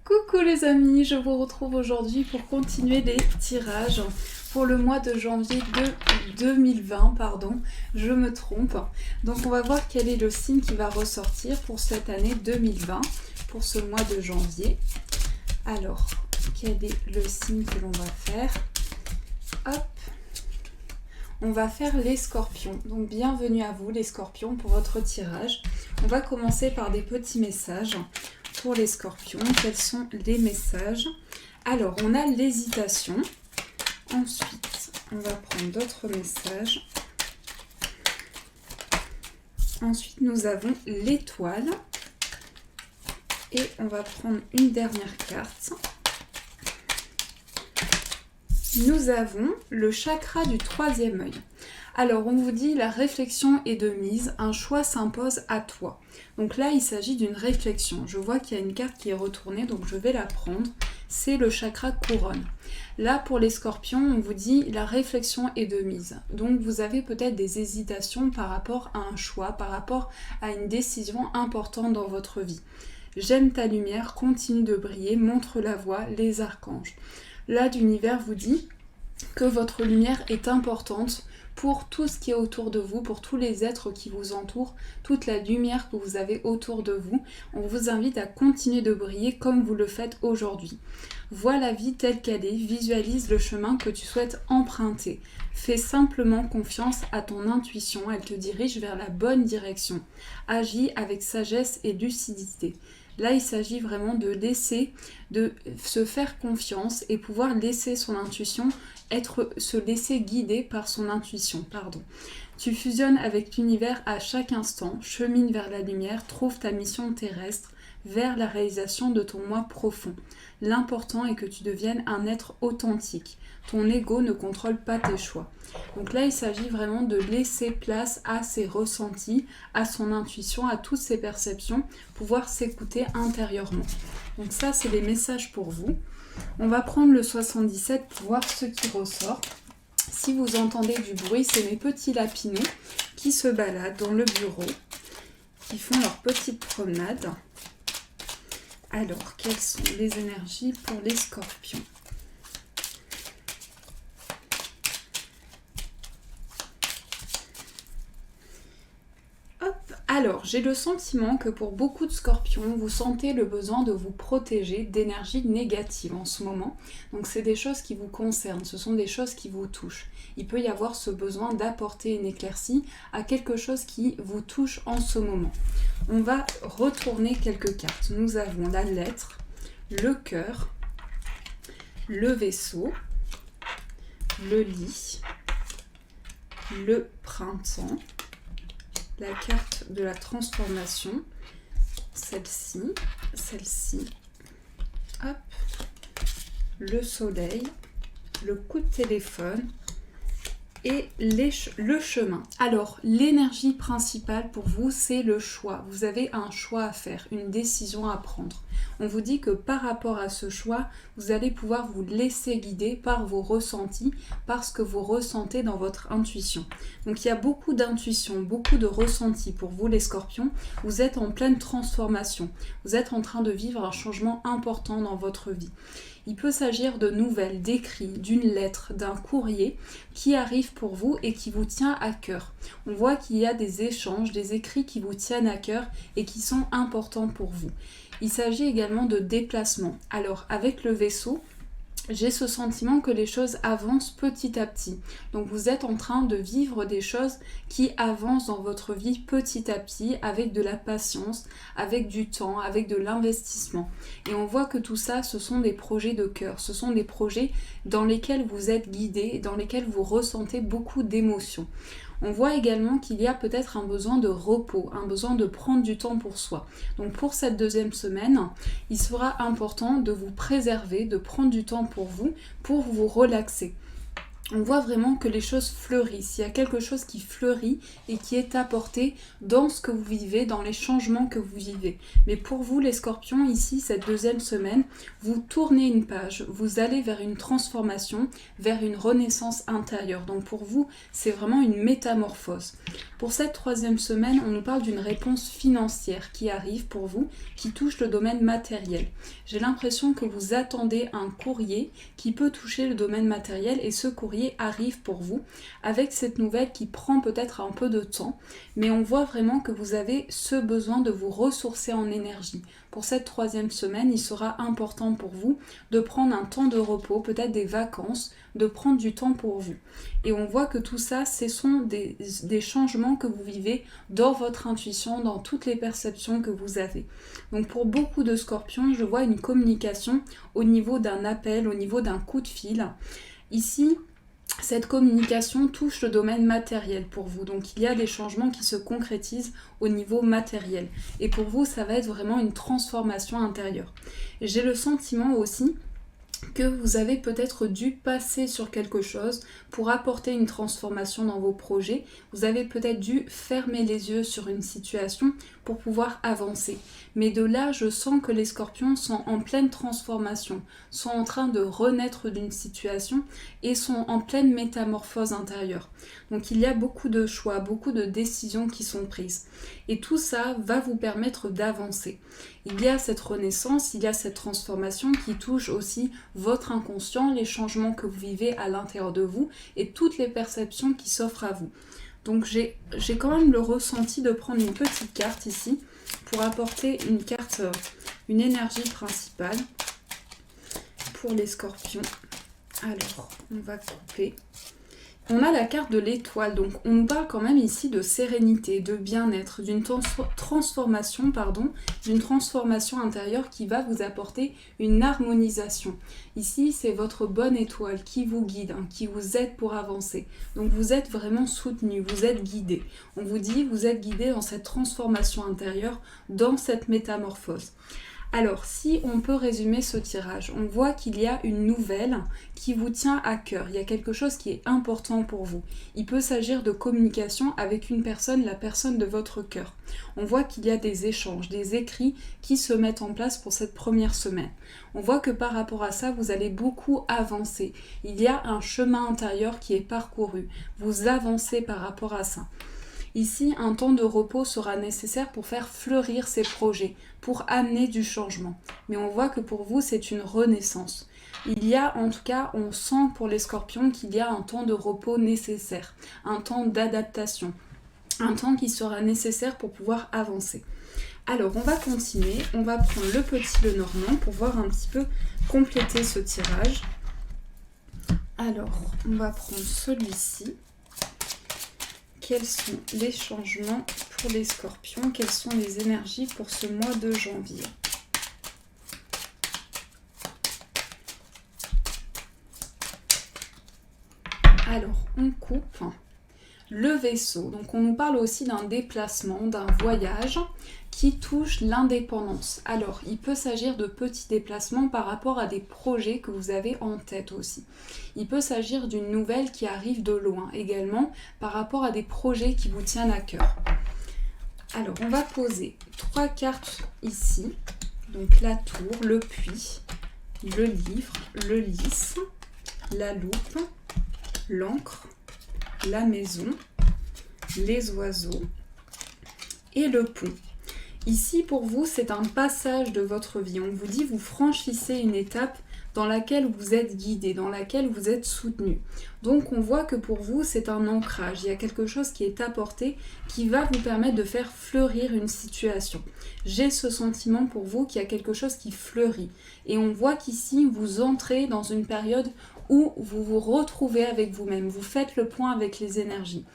Coucou les amis, je vous retrouve aujourd'hui pour continuer les tirages pour le mois de janvier de 2020, je me trompe. Donc on va voir quel est le signe qui va ressortir pour cette année 2020, pour ce mois de janvier. Alors, quel est le signe que l'on va faire? Hop, on va faire les scorpions. Donc bienvenue à vous les scorpions pour votre tirage. On va commencer par des petits messages. Pour les scorpions, quels sont les messages? Alors, on a l'hésitation. Ensuite, on va prendre d'autres messages. Ensuite, nous avons l'étoile. Et on va prendre une dernière carte. Nous avons le chakra du troisième œil. Alors, on vous dit la réflexion est de mise, un choix s'impose à toi. Donc là, il s'agit d'une réflexion. Je vois qu'il y a une carte qui est retournée, donc je vais la prendre. C'est le chakra couronne. Là, pour les scorpions, on vous dit la réflexion est de mise. Donc, vous avez peut-être des hésitations par rapport à un choix, par rapport à une décision importante dans votre vie. J'aime ta lumière, continue de briller, montre la voie, les archanges. Là, l'univers vous dit que votre lumière est importante pour tout ce qui est autour de vous, pour tous les êtres qui vous entourent, toute la lumière que vous avez autour de vous. On vous invite à continuer de briller comme vous le faites aujourd'hui. Vois la vie telle qu'elle est, visualise le chemin que tu souhaites emprunter. Fais simplement confiance à ton intuition, elle te dirige vers la bonne direction. Agis avec sagesse et lucidité. Là, il s'agit vraiment de se faire confiance et pouvoir laisser son intuition se laisser guider par son intuition. Tu fusionnes avec l'univers à chaque instant, chemine vers la lumière, trouve ta mission terrestre vers la réalisation de ton moi profond. L'important est que tu deviennes un être authentique. Ton ego ne contrôle pas tes choix. Donc là, il s'agit vraiment de laisser place à ses ressentis, à son intuition, à toutes ses perceptions, pouvoir s'écouter intérieurement. Donc ça, c'est les messages pour vous. On va prendre le 77 pour voir ce qui ressort. Si vous entendez du bruit, c'est mes petits lapinous qui se baladent dans le bureau, qui font leur petite promenade. Alors, quelles sont les énergies pour les scorpions ? Alors, j'ai le sentiment que pour beaucoup de scorpions, vous sentez le besoin de vous protéger d'énergie négative en ce moment. Donc, c'est des choses qui vous concernent, ce sont des choses qui vous touchent. Il peut y avoir ce besoin d'apporter une éclaircie à quelque chose qui vous touche en ce moment. On va retourner quelques cartes. Nous avons la lettre, le cœur, le vaisseau, le lit, le printemps, la carte de la transformation, celle-ci, hop, le soleil, le coup de téléphone et le chemin. Alors, l'énergie principale pour vous, c'est le choix. Vous avez un choix à faire, une décision à prendre. On vous dit que par rapport à ce choix, vous allez pouvoir vous laisser guider par vos ressentis, par ce que vous ressentez dans votre intuition. Donc il y a beaucoup d'intuition, beaucoup de ressentis pour vous les scorpions. Vous êtes en pleine transformation. Vous êtes en train de vivre un changement important dans votre vie. Il peut s'agir de nouvelles, d'écrits, d'une lettre, d'un courrier qui arrive pour vous et qui vous tient à cœur. On voit qu'il y a des échanges, des écrits qui vous tiennent à cœur et qui sont importants pour vous. Il s'agit également de déplacement. Alors, avec le vaisseau, j'ai ce sentiment que les choses avancent petit à petit. Donc vous êtes en train de vivre des choses qui avancent dans votre vie petit à petit avec de la patience, avec du temps, avec de l'investissement. Et on voit que tout ça, ce sont des projets de cœur, ce sont des projets dans lesquels vous êtes guidé, dans lesquels vous ressentez beaucoup d'émotions. On voit également qu'il y a peut-être un besoin de repos, un besoin de prendre du temps pour soi. Donc pour cette deuxième semaine, il sera important de vous préserver, de prendre du temps pour vous relaxer. on voit vraiment que les choses fleurissent. Il y a quelque chose qui fleurit et qui est apporté dans ce que vous vivez, dans les changements que vous vivez. Mais pour vous, les scorpions, ici, cette deuxième semaine, vous tournez une page, vous allez vers une transformation, vers une renaissance intérieure. Donc pour vous, c'est vraiment une métamorphose. Pour cette troisième semaine, on nous parle d'une réponse financière qui arrive pour vous, qui touche le domaine matériel. J'ai l'impression que vous attendez un courrier qui peut toucher le domaine matériel et ce courrier arrive pour vous avec cette nouvelle qui prend peut-être un peu de temps, mais on voit vraiment que vous avez ce besoin de vous ressourcer en énergie. Pour cette troisième semaine, il sera important pour vous de prendre un temps de repos, peut-être des vacances, de prendre du temps pour vous. Et on voit que tout ça, ce sont des changements que vous vivez dans votre intuition, dans toutes les perceptions que vous avez. Donc pour beaucoup de scorpions, je vois une communication au niveau d'un appel, au niveau d'un coup de fil. Ici, cette communication touche le domaine matériel pour vous, donc il y a des changements qui se concrétisent au niveau matériel. Et pour vous, ça va être vraiment une transformation intérieure. J'ai le sentiment aussi que vous avez peut-être dû passer sur quelque chose pour apporter une transformation dans vos projets. Vous avez peut-être dû fermer les yeux sur une situation pour pouvoir avancer. Mais de là, je sens que les scorpions sont en pleine transformation, sont en train de renaître d'une situation et sont en pleine métamorphose intérieure. Donc il y a beaucoup de choix, beaucoup de décisions qui sont prises. Et tout ça va vous permettre d'avancer. Il y a cette renaissance, il y a cette transformation qui touche aussi votre inconscient, les changements que vous vivez à l'intérieur de vous et toutes les perceptions qui s'offrent à vous. Donc j'ai quand même le ressenti de prendre une petite carte ici pour apporter une énergie principale pour les scorpions. Alors, on va couper. On a la carte de l'étoile, donc on nous parle quand même ici de sérénité, de bien-être, d'une transformation intérieure qui va vous apporter une harmonisation. Ici, c'est votre bonne étoile qui vous guide, qui vous aide pour avancer. Donc vous êtes vraiment soutenu, vous êtes guidé. On vous dit, vous êtes guidé dans cette transformation intérieure, dans cette métamorphose. Alors, si on peut résumer ce tirage, on voit qu'il y a une nouvelle qui vous tient à cœur. Il y a quelque chose qui est important pour vous. Il peut s'agir de communication avec une personne, la personne de votre cœur. On voit qu'il y a des échanges, des écrits qui se mettent en place pour cette première semaine. On voit que par rapport à ça, vous allez beaucoup avancer. Il y a un chemin intérieur qui est parcouru. Vous avancez par rapport à ça. Ici, un temps de repos sera nécessaire pour faire fleurir ces projets, pour amener du changement. Mais on voit que pour vous, c'est une renaissance. Il y a, en tout cas, on sent pour les scorpions qu'il y a un temps de repos nécessaire, un temps d'adaptation, un temps qui sera nécessaire pour pouvoir avancer. Alors, on va continuer, on va prendre le petit Lenormand pour voir un petit peu compléter ce tirage. Alors, on va prendre celui-ci. Quels sont les changements pour les scorpions? Quelles sont les énergies pour ce mois de janvier? Alors, on coupe le vaisseau. Donc, on nous parle aussi d'un déplacement, d'un voyage qui touche l'indépendance. Alors, il peut s'agir de petits déplacements par rapport à des projets que vous avez en tête aussi. Il peut s'agir d'une nouvelle qui arrive de loin également par rapport à des projets qui vous tiennent à cœur. Alors, on va poser 3 cartes ici. Donc, la tour, le puits, le livre, le lys, la loupe, l'encre, la maison, les oiseaux et le pont. Ici, pour vous, c'est un passage de votre vie. On vous dit, vous franchissez une étape dans laquelle vous êtes guidé, dans laquelle vous êtes soutenu. Donc, on voit que pour vous, c'est un ancrage. Il y a quelque chose qui est apporté qui va vous permettre de faire fleurir une situation. J'ai ce sentiment pour vous qu'il y a quelque chose qui fleurit. Et on voit qu'ici, vous entrez dans une période où vous vous retrouvez avec vous-même. Vous faites le point avec les énergies.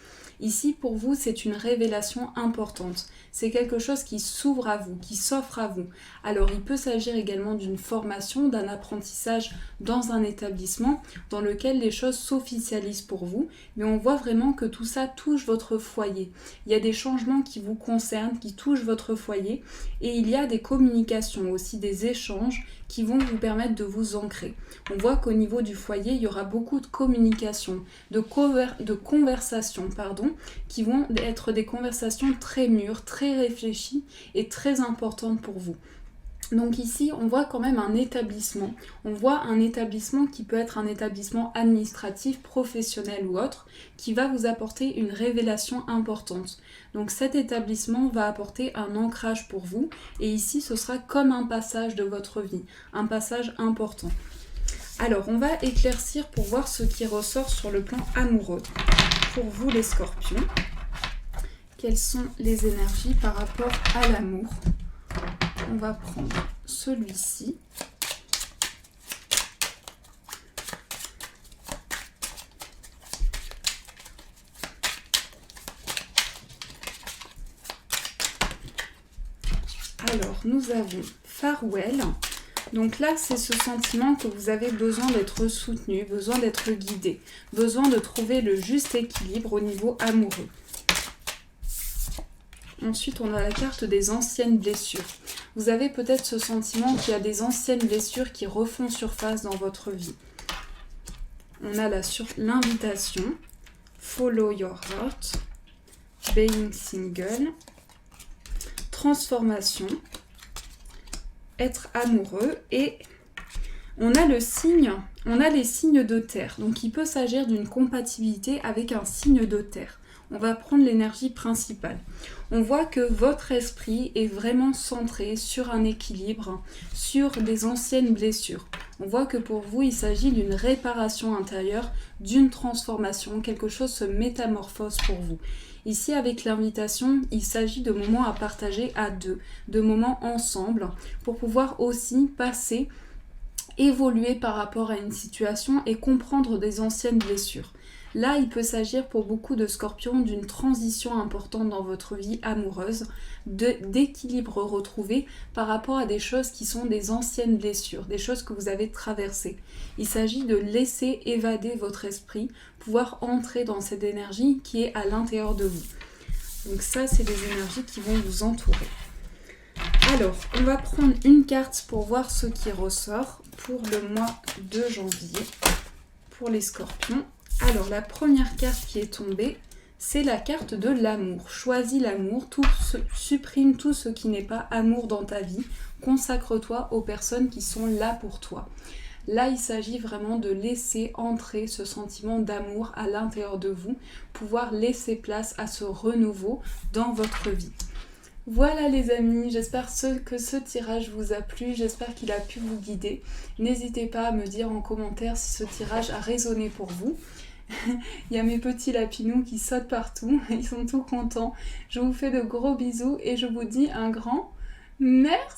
Ici, pour vous, c'est une révélation importante. C'est quelque chose qui s'ouvre à vous, qui s'offre à vous. Alors, il peut s'agir également d'une formation, d'un apprentissage dans un établissement dans lequel les choses s'officialisent pour vous, mais on voit vraiment que tout ça touche votre foyer. Il y a des changements qui vous concernent, qui touchent votre foyer, et il y a des communications aussi, des échanges qui vont vous permettre de vous ancrer. On voit qu'au niveau du foyer, il y aura beaucoup de communication, de conversations, qui vont être des conversations très mûres, très réfléchies et très importantes pour vous. Donc ici, on voit quand même un établissement. On voit un établissement qui peut être un établissement administratif, professionnel ou autre, qui va vous apporter une révélation importante. Donc cet établissement va apporter un ancrage pour vous, et ici, ce sera comme un passage de votre vie, un passage important. Alors, on va éclaircir pour voir ce qui ressort sur le plan amoureux. Pour vous, les scorpions, quelles sont les énergies par rapport à l'amour ? On va prendre celui-ci. Alors, nous avons Farewell. Donc là, c'est ce sentiment que vous avez besoin d'être soutenu, besoin d'être guidé, besoin de trouver le juste équilibre au niveau amoureux. Ensuite, on a la carte des anciennes blessures. Vous avez peut-être ce sentiment qu'il y a des anciennes blessures qui refont surface dans votre vie. On a l'invitation, Follow Your Heart, Being Single, Transformation, Être amoureux, et on a les signes de terre. Donc il peut s'agir d'une compatibilité avec un signe de terre. On va prendre l'énergie principale. On voit que votre esprit est vraiment centré sur un équilibre, sur des anciennes blessures. On voit que pour vous, il s'agit d'une réparation intérieure, d'une transformation, quelque chose se métamorphose pour vous. Ici, avec l'invitation, il s'agit de moments à partager à deux, de moments ensemble, pour pouvoir aussi passer, évoluer par rapport à une situation et comprendre des anciennes blessures. Là, il peut s'agir pour beaucoup de scorpions d'une transition importante dans votre vie amoureuse, d'équilibre retrouvé par rapport à des choses qui sont des anciennes blessures, des choses que vous avez traversées. Il s'agit de laisser évader votre esprit, pouvoir entrer dans cette énergie qui est à l'intérieur de vous. Donc ça, c'est des énergies qui vont vous entourer. Alors, on va prendre une carte pour voir ce qui ressort pour le mois de janvier pour les scorpions. Alors, la première carte qui est tombée, c'est la carte de l'amour. Choisis l'amour, supprime tout ce qui n'est pas amour dans ta vie. Consacre-toi aux personnes qui sont là pour toi. Là, il s'agit vraiment de laisser entrer ce sentiment d'amour à l'intérieur de vous, pouvoir laisser place à ce renouveau dans votre vie. Voilà les amis, j'espère que ce tirage vous a plu, j'espère qu'il a pu vous guider. N'hésitez pas à me dire en commentaire si ce tirage a résonné pour vous. Il y a mes petits lapinous qui sautent partout, ils sont tout contents. Je vous fais de gros bisous et je vous dis un grand merci.